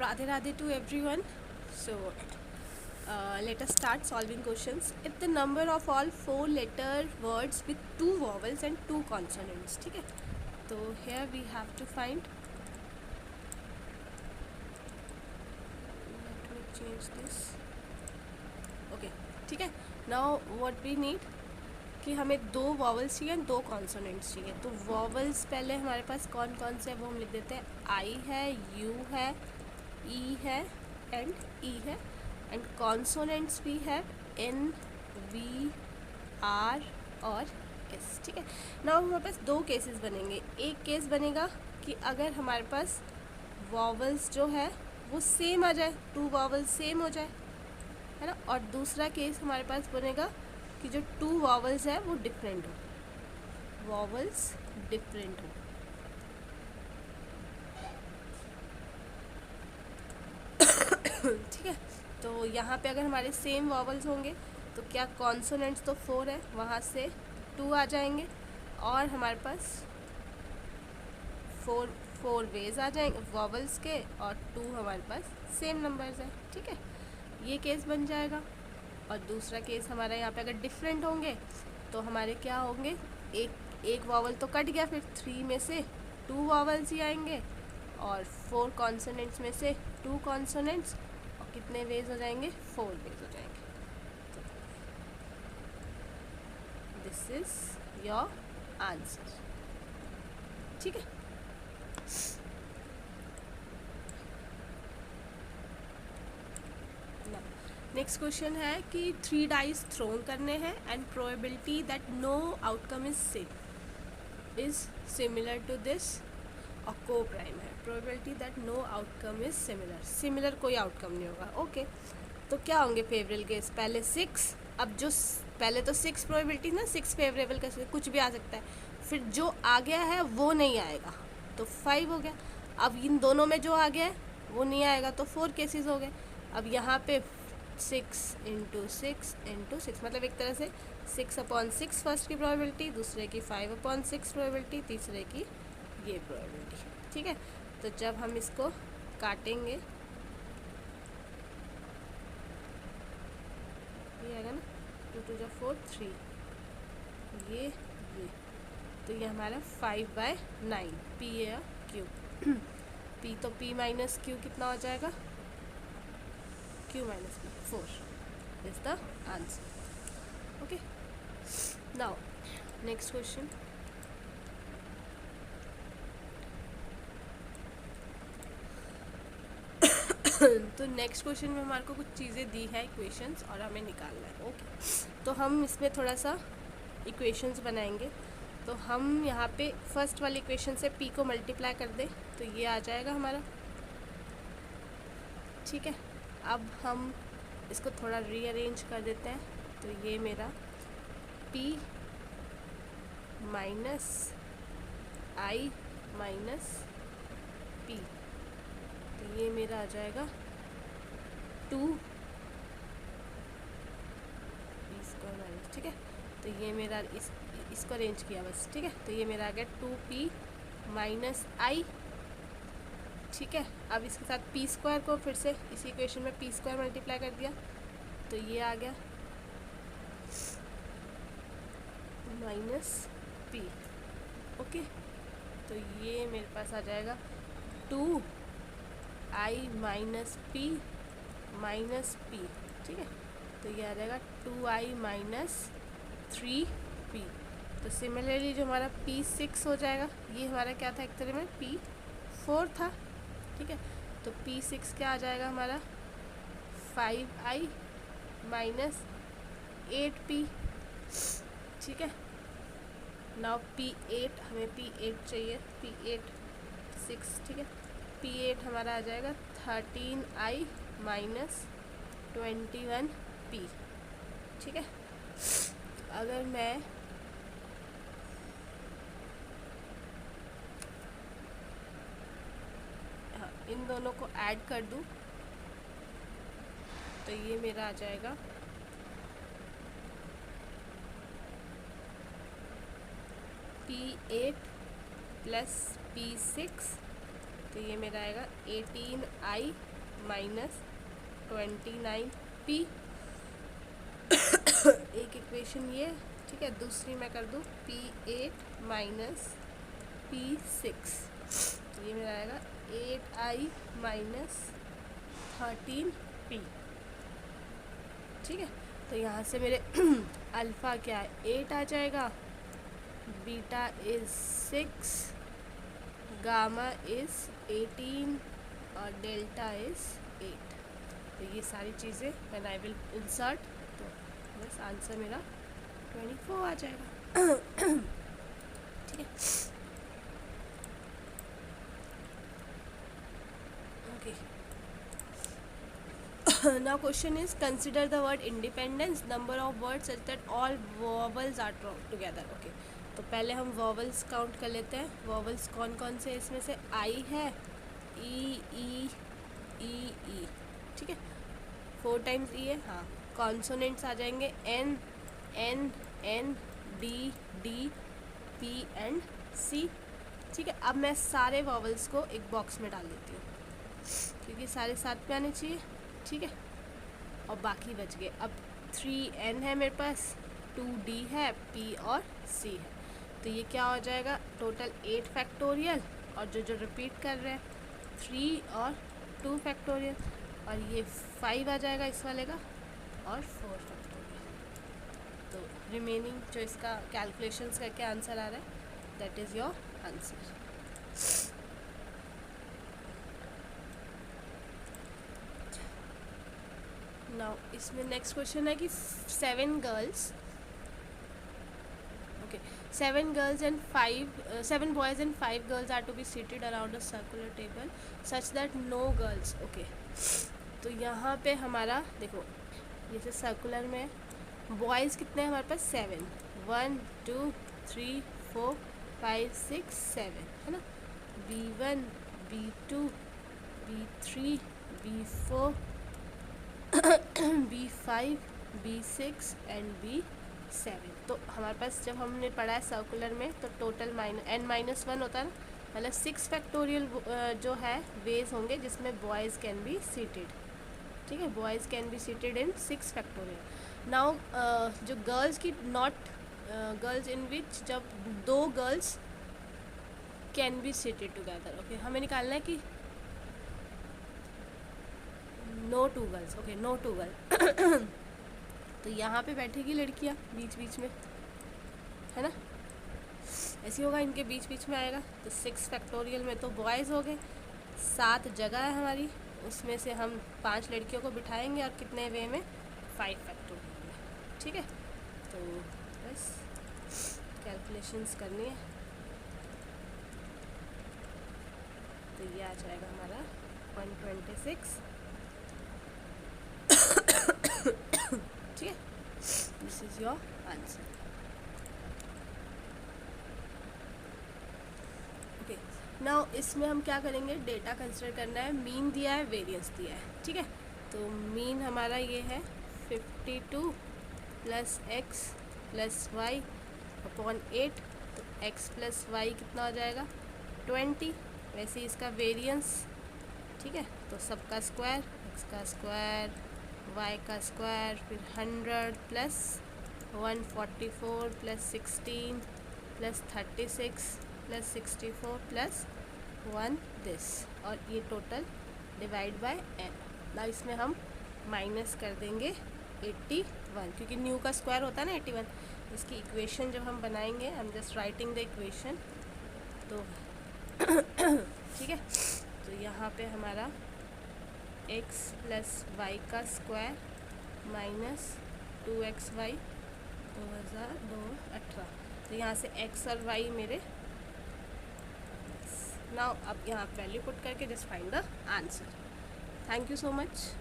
Radhe Radhe to everyone. So let us start solving questions. If the number of all 4-letter words with 2 vowels and 2 consonants, ठीक है. So here we have to find. Let me change this. Okay, ठीक है. Now what we need कि हमें 2 vowels चाहिए 2 consonants चाहिए. तो vowels पहले हमारे पास कौन कौन से हैं वो हम लिख देते हैं. आई है, यू है, ई है एंड ई है. एंड कॉन्सोनेंट्स भी है एन, वी, आर और एस. ठीक है. नाउ हमारे पास 2 केसेस बनेंगे. एक केस बनेगा कि अगर हमारे पास वॉवल्स जो है वो सेम आ जाए, 2 वॉवल्स सेम हो जाए, है ना. और दूसरा केस हमारे पास बनेगा कि जो 2 वॉवल्स है वो डिफरेंट हो, वॉवल्स डिफरेंट हो. ठीक है. तो यहाँ पे अगर हमारे सेम वॉवल्स होंगे तो क्या कॉन्सोनेंट्स तो 4 है, वहाँ से 2 आ जाएंगे और हमारे पास 4 वेज आ जाएंगे वॉवल्स के और 2 हमारे पास सेम नंबर्स हैं. ठीक है, ये केस बन जाएगा. और दूसरा केस हमारा यहाँ पे अगर डिफरेंट होंगे तो हमारे क्या होंगे, एक वॉवल तो कट गया, फिर 3 में से 2 वॉवल्स ही आएंगे और 4 कॉन्सोनेंट्स में से 2 कॉन्सोनेंट्स. और कितने वेज हो जाएंगे, 4 वेज हो जाएंगे. This is your answer. ठीक है. नेक्स्ट क्वेश्चन है कि 3 डाइस थ्रोन करने हैं and probability that no outcome is similar to this और को प्राइम है. Probability that no outcome is similar कोई आउटकम नहीं होगा. ओके, तो क्या होंगे फेवरेबल केस. पहले 6, अब जो पहले तो 6 प्रोबेबिलिटी ना, 6 फेवरेबल कैसे कुछ भी आ सकता है. फिर जो आ गया है वो नहीं आएगा तो 5 हो गया. अब इन दोनों में जो आ गया है वो नहीं आएगा तो 4 केसेस हो गए. अब यहाँ पे 6 इंटू 6 मतलब एक तरह से 6/6 फर्स्ट की प्रोबेबिलिटी, दूसरे की 5/6 प्रोबेबिलिटी, तीसरे की ये प्रोबेबिलिटी. ठीक है. तो जब हम इसको काटेंगे ये आएगा ना, 2 2 4 3, ये तो ये हमारा 5/9 पी या क्यू. पी तो p माइनस क्यू कितना हो जाएगा, q minus p, 4 is the answer. Okay, now next question. तो नेक्स्ट क्वेश्चन में हमारे को कुछ चीज़ें दी है इक्वेशंस और हमें निकालना है. ओके, तो हम इसमें थोड़ा सा इक्वेशंस बनाएंगे. तो हम यहाँ पे फर्स्ट वाली इक्वेशन से p को मल्टीप्लाई कर दें तो ये आ जाएगा हमारा. ठीक है. अब हम इसको थोड़ा रीअरेंज कर देते हैं. तो ये मेरा p माइनस आई माइनस p, तो ये मेरा आ जाएगा 2 p² माइनस. ठीक है. तो ये मेरा इसको अरेंज किया बस. ठीक है. तो ये मेरा आ गया 2p माइनस आई. ठीक है. अब इसके साथ p² को फिर से इसी इक्वेशन में p² मल्टीप्लाई कर दिया तो ये आ गया माइनस p. ओके, तो ये मेरे पास आ जाएगा 2i minus p minus p. ठीक है. तो ये आ जाएगा 2i माइनस 3p. तो सिमिलरली जो हमारा p6 हो जाएगा, ये हमारा क्या था एक तरह में p4 था. ठीक है. तो p6 क्या आ जाएगा हमारा 5i माइनस 8p. ठीक है. नाउ p8, हमें p8 चाहिए, p8 6. ठीक है. p8 हमारा आ जाएगा 13i माइनस 21p. ठीक है. अगर मैं इन दोनों को ऐड कर दूं तो ये मेरा आ जाएगा p8 प्लस p6. तो ये मेरा आएगा 18i माइनस 29p। एक इक्वेशन ये, ठीक है, दूसरी मैं कर दूँ P8 माइनस P6, तो ये मेरा आएगा 8i माइनस 13p। ठीक है, तो यहाँ से मेरे अल्फ़ा क्या है 8 आ जाएगा, बीटा इज़ 6, गामा इज़ 18 और डेल्टा इज़ 8। तो ये सारी चीज़ें व्हेन आई विल इंसर्ट, तो बस आंसर मेरा 24 आ जाएगा। ठीक है, okay. Now question is, consider the word independence, number of words such that all vowels are together. Okay, तो पहले हम vowels काउंट कर लेते हैं। vowels कौन कौन से, इसमें से आई है, ई ई ई ई, ठीक है, 4 टाइम्स ई है। हाँ, कॉन्सोनेंट्स आ जाएंगे N N N D D P and C. ठीक है, अब मैं सारे vowels को एक बॉक्स में डाल देती हूँ क्योंकि सारे साथ पे आने चाहिए। ठीक है, और बाकी बच गए। अब 3n है मेरे पास, 2d है, p और c है, तो ये क्या हो जाएगा टोटल 8 फैक्टोरियल, और जो रिपीट कर रहे हैं 3 और 2 फैक्टोरियल, और ये 5 आ जाएगा इस वाले का, और 4 फैक्टोरियल। तो रिमेनिंग जो इसका कैलकुलेशंस करके आंसर आ रहा है, that is your answer. Now इसमें नेक्स्ट क्वेश्चन है कि 7 girls, okay, 7 girls and 7 boys and 5 girls are to be seated around a circular table such that no girls. Okay, तो यहाँ पे हमारा देखो, जैसे सर्कुलर में बॉयज़ कितने हैं हमारे पास 7, 1 2 3 4 5 6 7 है ना, B1 B2 B3 B4 B5 B6 and B7। तो हमारे पास जब हमने पढ़ा है सर्कुलर में, तो टोटल n-1 होता है ना, मतलब 6 फैक्टोरियल जो है वेज होंगे जिसमें बॉयज़ कैन बी सीटेड। ठीक है, boys can be seated in 6 factorial. Now जो गर्ल्स की नॉट गर्ल्स इन विच जब 2 girls can be seated together. Okay, हमें निकालना है कि no 2 girls. Okay, no 2 girl. तो यहाँ पे बैठेगी लड़कियाँ बीच बीच में, है ना, ऐसी होगा, इनके बीच बीच में आएगा। तो 6 फैक्टोरियल में तो बॉयज़ हो गए, 7 जगह है हमारी, उसमें से हम 5 लड़कियों को बिठाएंगे, और कितने वे में 5 फैक्टोरियल में। ठीक है, तो बस कैलकुलेशंस करनी है, तो ये आ जाएगा हमारा 126। ठीक है, this is your answer. Okay, now इसमें हम क्या करेंगे, डेटा कंसिडर करना है। मीन दिया है, वेरिएंस दिया है। ठीक है, तो मीन हमारा ये है 52 plus X plus Y upon 8, तो x प्लस वाई कितना हो जाएगा 20। वैसे ही इसका वेरिएंस, ठीक है, तो सबका स्क्वायर, x का स्क्वायर y का स्क्वायर, फिर 100 plus 144 plus 16 plus 36 plus 64 plus 1 this, और ये टोटल डिवाइड बाय n। ना इसमें हम माइनस कर देंगे 81, क्योंकि न्यू का स्क्वायर होता है ना 81। इसकी इक्वेशन जब हम बनाएंगे, I am just writing the equation, तो ठीक है, तो यहाँ पे हमारा x प्लस वाई का स्क्वायर माइनस 2xy 2018, तो यहाँ से x और y मेरे। नाउ अब यहाँ वैल्यू पुट करके just find the answer. Thank you so much.